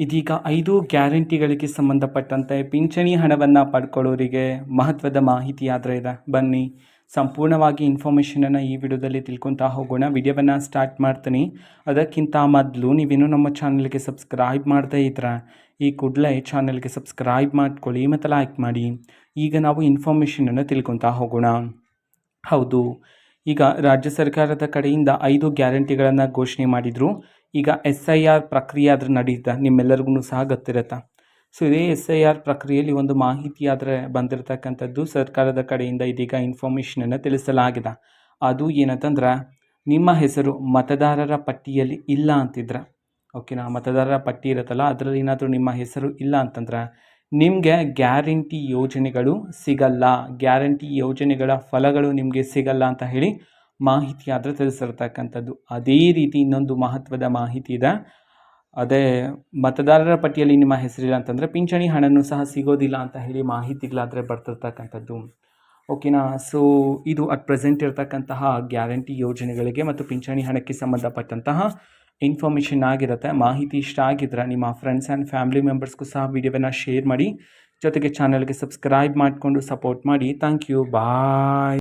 ಇದೀಗ 5 ಗ್ಯಾರಂಟಿಗಳಿಗೆ ಸಂಬಂಧಪಟ್ಟಂತೆ ಪಿಂಚಣಿ ಹಣವನ್ನು ಪಡ್ಕೊಳ್ಳೋರಿಗೆ ಮಹತ್ವದ ಮಾಹಿತಿ ಆದರೆ ಇದೆ. ಬನ್ನಿ ಸಂಪೂರ್ಣವಾಗಿ ಇನ್ಫಾರ್ಮೇಷನನ್ನು ಈ ವಿಡಿಯೋದಲ್ಲಿ ತಿಳ್ಕೊತಾ ಹೋಗೋಣ. ವಿಡಿಯೋವನ್ನು ಸ್ಟಾರ್ಟ್ ಮಾಡ್ತೀನಿ. ಅದಕ್ಕಿಂತ ಮೊದಲು ನೀವೇನು ನಮ್ಮ ಚಾನಲ್ಗೆ ಸಬ್ಸ್ಕ್ರೈಬ್ ಮಾಡದೇ ಇದ್ರೆ ಈ ಕೂಡಲೇ ಚಾನಲ್ಗೆ ಸಬ್ಸ್ಕ್ರೈಬ್ ಮಾಡ್ಕೊಳ್ಳಿ ಮತ್ತು ಲೈಕ್ ಮಾಡಿ. ಈಗ ನಾವು ಇನ್ಫಾರ್ಮೇಷನನ್ನು ತಿಳ್ಕೊತಾ ಹೋಗೋಣ. ಹೌದು, ಈಗ ರಾಜ್ಯ ಸರ್ಕಾರದ ಕಡೆಯಿಂದ 5 ಗ್ಯಾರಂಟಿಗಳನ್ನು ಘೋಷಣೆ ಮಾಡಿದರು. ಈಗ SIR ಪ್ರಕ್ರಿಯೆ ಆದರೆ ನಡೀತಾ ನಿಮ್ಮೆಲ್ಲರಿಗೂ ಸಹ ಗೊತ್ತಿರುತ್ತೆ. ಸೊ ಇದೇ SIR ಪ್ರಕ್ರಿಯೆಯಲ್ಲಿ ಒಂದು ಮಾಹಿತಿ ಆದರೆ ಬಂದಿರತಕ್ಕಂಥದ್ದು ಸರ್ಕಾರದ ಕಡೆಯಿಂದ ಇದೀಗ ಇನ್ಫಾರ್ಮೇಷನನ್ನು ತಿಳಿಸಲಾಗಿದೆ. ಅದು ಏನಂತಂದ್ರೆ, ನಿಮ್ಮ ಹೆಸರು ಮತದಾರರ ಪಟ್ಟಿಯಲ್ಲಿ ಇಲ್ಲ ಅಂತಿದ್ರೆ, ಓಕೆನಾ, ಮತದಾರರ ಪಟ್ಟಿ ಇರುತ್ತಲ್ಲ ಅದರಲ್ಲಿ ಏನಾದರೂ ನಿಮ್ಮ ಹೆಸರು ಇಲ್ಲ ಅಂತಂದ್ರೆ ನಿಮಗೆ ಗ್ಯಾರಂಟಿ ಯೋಜನೆಗಳು ಸಿಗಲ್ಲ, ಗ್ಯಾರಂಟಿ ಯೋಜನೆಗಳ ಫಲಗಳು ನಿಮಗೆ ಸಿಗಲ್ಲ ಅಂತ ಹೇಳಿ ಮಾಹಿತಿ ಆದರೆ ತಿಳಿಸಿರ್ತಕ್ಕಂಥದ್ದು. ಅದೇ ರೀತಿ ಇನ್ನೊಂದು ಮಹತ್ವದ ಮಾಹಿತಿ ಇದೆ. ಅದೇ ಮತದಾರರ ಪಟ್ಟಿಯಲ್ಲಿ ನಿಮ್ಮ ಹೆಸರಿಲ್ಲ ಅಂತಂದರೆ ಪಿಂಚಣಿ ಹಣನೂ ಸಹ ಸಿಗೋದಿಲ್ಲ ಅಂತ ಹೇಳಿ ಮಾಹಿತಿಗಳಾದರೆ ಬರ್ತಿರ್ತಕ್ಕಂಥದ್ದು. ಓಕೆನಾ, ಸೊ ಇದು ಅಟ್ ಪ್ರೆಸೆಂಟ್ ಇರತಕ್ಕಂತಹ ಗ್ಯಾರಂಟಿ ಯೋಜನೆಗಳಿಗೆ ಮತ್ತು ಪಿಂಚಣಿ ಹಣಕ್ಕೆ ಸಂಬಂಧಪಟ್ಟಂತಹ ಇನ್ಫಾರ್ಮೇಷನ್ ಆಗಿರುತ್ತೆ. ಮಾಹಿತಿ ಇಷ್ಟ ಆಗಿದ್ರೆ ನಿಮ್ಮ ಫ್ರೆಂಡ್ಸ್ ಆ್ಯಂಡ್ ಫ್ಯಾಮಿಲಿ ಮೆಂಬರ್ಸ್ಗೂ ಸಹ ವಿಡಿಯೋವನ್ನು ಶೇರ್ ಮಾಡಿ, ಜೊತೆಗೆ ಚಾನಲ್ಗೆ ಸಬ್ಸ್ಕ್ರೈಬ್ ಮಾಡಿಕೊಂಡು ಸಪೋರ್ಟ್ ಮಾಡಿ. Thank you, bye.